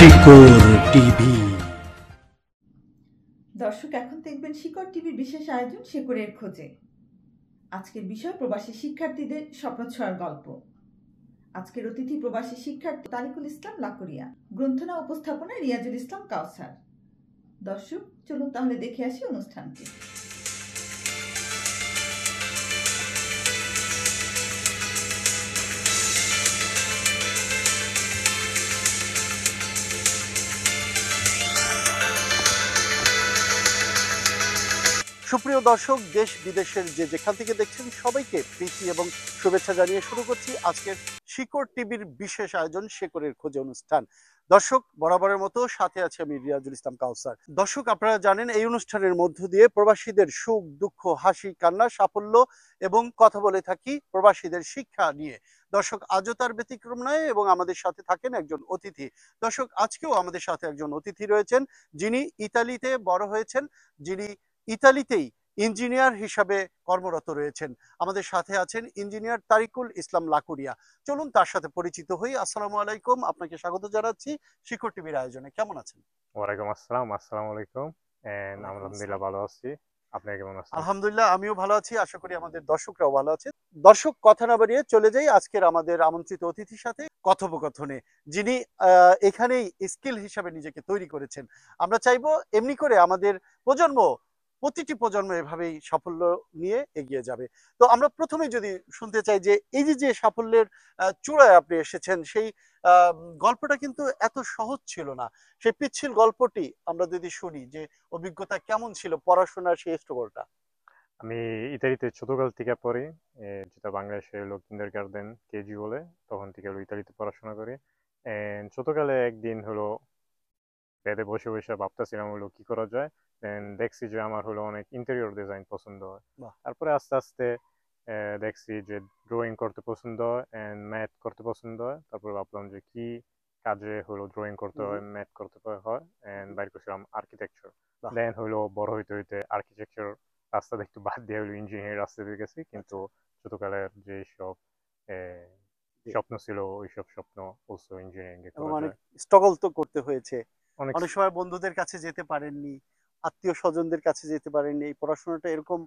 শিকড় টিভি। দর্শক এখন দেখবেন শিকড় টিভির বিশেষ আয়োজন শিকড়ের খোঁজে। আজকের বিষয় প্রবাসী শিক্ষার্থীদের স্বপ্ন ছোঁয়ার গল্প। আজকের অতিথি প্রবাসী শিক্ষার্থী তারিকুল ইসলাম লাকুরিয়া, গ্রন্থনা উপস্থাপনা রিয়াজুল ইসলাম কাউসার। দর্শক চলুন তাহলে দেখে আসি অনুষ্ঠানটি। সুপ্রিয় দর্শক, দেশ বিদেশের যেখান থেকে দেখছেন সবাইকে প্রীতি এবং শুভেচ্ছা জানিয়ে শুরু করছি আজকের শিকড় টিভির বিশেষ আয়োজন শিকড়ের খোঁজে অনুষ্ঠান। দর্শক, বরাবরের মতো সাথে আছে আমি রিয়াজুল ইসলাম কাউসার। দর্শক, আপনারা জানেন এই অনুষ্ঠানের মধ্য দিয়ে প্রবাসীদের সুখ দুঃখ, হাসি কান্না, সাফল্য এবং কথা বলে থাকি প্রবাসীদের শিক্ষা নিয়ে। দর্শক, আজও তার ব্যতিক্রম নয় এবং আমাদের সাথে থাকেন একজন অতিথি। দর্শক, আজকেও আমাদের সাথে একজন অতিথি রয়েছেন যিনি ইতালিতে বড় হয়েছেন, যিনি ইতালিতেই ইঞ্জিনিয়ার হিসাবে কর্মরত রয়েছেন। আমাদের সাথে আছেন ইঞ্জিনিয়ার তারিকুল ইসলাম লাকুরিয়া। চলুন তার সাথে পরিচিত হই। আসসালামু আলাইকুম, আপনাকে স্বাগত জানাচ্ছি শিকড় টিভির আয়োজনে। কেমন আছেন? ওয়ালাইকুম আসসালাম। আসসালামু আলাইকুম। আলহামদুলিল্লাহ ভালো আছি। আপনি কেমন আছেন? আলহামদুলিল্লাহ, আমিও ভালো আছি। আশা করি আমাদের দর্শকরাও ভালো আছে। দর্শক, কথা না বাড়িয়ে চলে যাই আজকের আমাদের আমন্ত্রিত অতিথির সাথে কথোপকথনে, যিনি এখানেই স্কিল হিসাবে নিজেকে তৈরি করেছেন। আমরা চাইবো এমনি করে আমাদের প্রতিটি প্রজন্ম এভাবেই সাফল্য নিয়ে এগিয়ে যাবে। তো আমরা প্রথমে যদি শুনতে চাই যে এই যে সাফল্যের চূড়ায় আপনি এসেছেন, সেই গল্পটা কিন্তু এত সহজ ছিল না। সেই পিচ্ছিল গল্পটি আমরা যদি শুনি, যে অভিজ্ঞতা কেমন ছিল পড়াশোনার সেই স্ট্রাগলটা। আমি ইতালিতে ছোটকাল থেকে পড়ি, যেটা বাংলাদেশে হলো কিন্ডারগার্টেন কেজি বলে, তখন থেকে হলো ইতালিতে পড়াশোনা করি। ছোটকালে একদিন হলো বেডে বসে বসে ভাবতেছিলাম হলো কি করা যায়। দেখছি যে আমার হলো অনেক ইন্টেরিয়র ডিজাইন পছন্দ হয়। তারপরে আস্তে আস্তে দেখছি যে ড্রয়িং করতে পছন্দ হয় এন্ড ম্যাথ করতে পছন্দ হয়। তারপরে ভাবলাম যে কি কাজে হলো ড্রয়িং করতে হয়, ম্যাথ করতে হয়, এন্ড বাইর করছিলাম আর্কিটেকচার। দেন হলো বড় হইতে হইতে আর্কিটেকচার রাস্তাটা একটু বাদ দিয়ে হলো ইঞ্জিনিয়ারিং রাস্তা দিয়ে গেছি, কিন্তু ছোটকালের যে সব স্বপ্ন ছিল ওইসব স্বপ্ন অলসো ইঞ্জিনিয়ারিং এ করা অনেক যায়। স্ট্রাগল তো করতে হয়েছে। অনেক অনেক সময় বন্ধুদের কাছে যেতে পারেননি, আত্মীয় স্বজনদের কাছে যেতে পারেননি, এই পড়াশোনাটা এরকম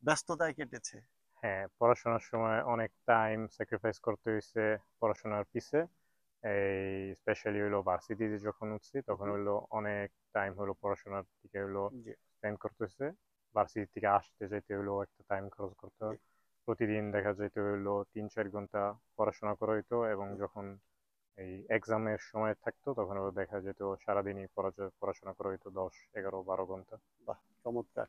ব্যস্ততায় কেটেছে। হ্যাঁ, পড়াশোনার সময় অনেক টাইম স্যাক্রিফাইস করতে হয়েছে পড়াশোনার পিছে। এই স্পেশালি হলো ভার্সিটিতে যখন উঠছি তখন হলো অনেক টাইম হলো পড়াশোনার দিকে হলো স্পেন্ড করতেছে। ভার্সিটি থেকে আসতে যেতে হলো একটা টাইম খরচ করতে হয়। প্রতিদিন দেখা যেতে হলো 3-4 ঘন্টা পড়াশোনা করা হইতো, এবং যখন এই এক্সামের সময় থাকতো তখন হলো দেখা যেত সারাদিনই পড়াশোনা করা হইতো 10, 11, 12 ঘন্টা। বাহ, চমৎকার।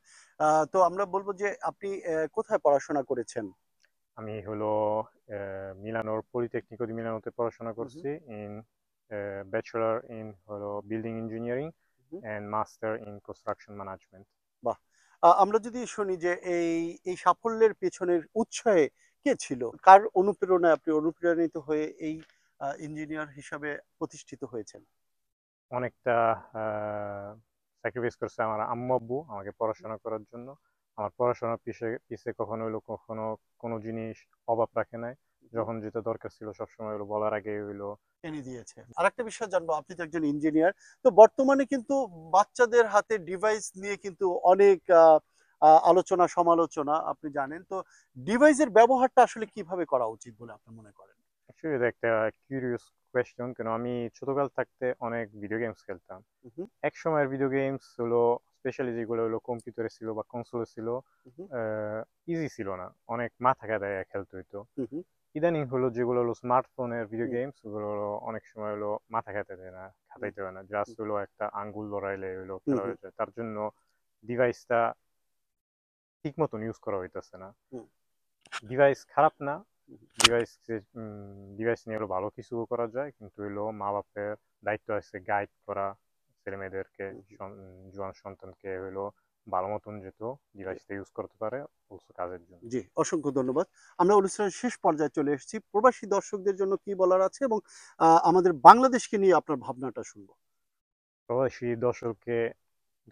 তো আমরা বলবো যে আপনি কোথায় পড়াশোনা করেছেন? আমি হলো মিলানোর পলিটেকনিকো দি মিলানোতে পড়াশোনা করছি, ইন ব্যাচেলর ইন হলো building engineering and master in construction management. বাহ। আমরা যদি শুনি যে এই সাফল্যের পেছনের উৎসাহে কে ছিল, কার অনুপ্রেরণায় আপনি অনুপ্রাণিত হয়ে এই ইঞ্জিনিয়ার হিসাবে প্রতিষ্ঠিত হয়েছেন? অনেকটা স্যাক্রিফাইস করছে আমার আম্মু আব্বু আমাকে পড়াশোনা করার জন্য। আমার পড়াশোনার পিছে কখনো হইলো কখনো কোনো জিনিস অভাব রাখে নাই। যখন যেটা দরকার ছিল সবসময় হলো বলার আগে হইলো এনে দিয়েছে। আরেকটা বিষয় জানবো, আপনি তো একজন ইঞ্জিনিয়ার, তো বর্তমানে কিন্তু বাচ্চাদের হাতে ডিভাইস নিয়ে কিন্তু অনেক আলোচনা সমালোচনা আপনি জানেন। তো ডিভাইসের ব্যবহারটা আসলে কিভাবে করা উচিত বলে আপনি মনে করেন? অ্যাকচুয়ালি এটা একটা কিউরিয়াস কোয়েশ্চন, কেন আমি ছোটকাল থাকতে অনেক ভিডিও গেমস খেলতাম। এক সময়ের ভিডিও গেমস হলো স্পেশালি যেগুলো হলো কম্পিউটারে ছিল বা কনসোলে ছিল, ইজি ছিল না, অনেক মাথা খাটায় খেলতে হইতো। ইদানিং হলো যেগুলো হলো স্মার্টফোনের ভিডিও গেমস, ওগুলো হলো অনেক সময় হলো মাথা খাটাইতে হয় না, জাস্ট হলো একটা আঙ্গুল লড়াইলে হলো খেলা হয়ে যায়। তার জন্য ডিভাইসটা ঠিক মতন ইউজ করা হইতেছে না। ডিভাইস খারাপ না, ডিভাইস ডিভাইস নিয়ে হলো ভালো কিছু করা যায়, কিন্তু হলো মা বাপের দায়িত্ব আছে গাইড করা ছেলে মেয়েদেরকে, জোয়ান সন্তানকে হলো ভালো মতন যেত ডিভাইসটা ইউজ করতে পারে অলসো কাজের জন্য। জি, অসংখ্য ধন্যবাদ। আমরা অনুষ্ঠানের শেষ পর্যায়ে চলে এসেছি। প্রবাসী দর্শকদের জন্য কি বলার আছে এবং আমাদের বাংলাদেশকে নিয়ে আপনার ভাবনাটা শুনবো। প্রবাসী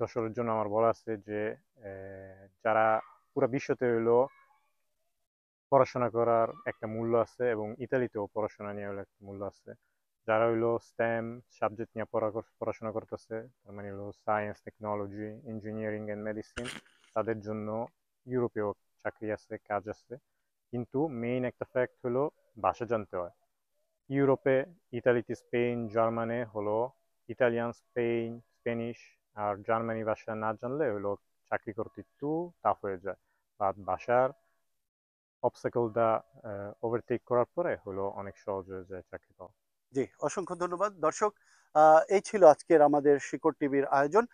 দর্শকের জন্য আমার বলা আছে যে যারা পুরো বিশ্বতে হলো পড়াশোনা করার একটা মূল্য আছে, এবং ইতালিতেও পড়াশোনা নিয়ে হলো একটা মূল্য আছে। যারা হইলো স্টেম সাবজেক্ট নিয়ে পড়াশোনা করতেছে, তার মানে হলো science, technology, engineering and medicine, তাদের জন্য ইউরোপেও চাকরি আছে, কাজ আছে। কিন্তু মেইন একটা ফ্যাক্ট হলো ভাষা জানতে হয়। ইউরোপে ইতালিতে, স্পেন, জার্মানে হলো ইটালিয়ান, স্পেনিশ আর জার্মানি ভাষা না জানলে হলো চাকরি করতে একটু টাফ হয়ে যায়, বা ভাষার অবস্টাকলটা ওভারটেক করার পরে হলো অনেক সহজ হয়ে যায় চাকরি পাওয়া। জি, অসংখ্য ধন্যবাদ দর্শক। এই ছিল আজকের আমাদের শিকড় টিভির আয়োজন।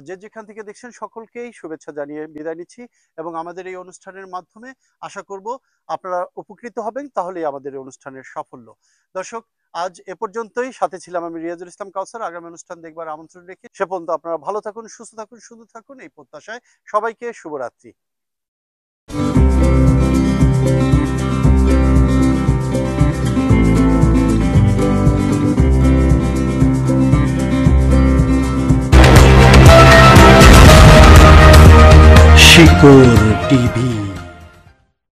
যে যেখান থেকে দেখছেন সকলকেই শুভেচ্ছা জানিয়ে বিদায় নিচ্ছি, এবং আমাদের এই অনুষ্ঠানের মাধ্যমে আশা করব আপনারা উপকৃত হবেন, তাহলেই আমাদের এই অনুষ্ঠানের সাফল্য। দর্শক, আজ এ পর্যন্তই। সাথে ছিলাম আমি রিয়াজুল ইসলাম কাউসার। আগামী অনুষ্ঠান দেখবার আমন্ত্রণ রেখে সে পর্যন্ত আপনারা ভালো থাকুন, সুস্থ থাকুন, সুন্দর থাকুন, এই প্রত্যাশায় সবাইকে শুভরাত্রি। শিকড় টিভি।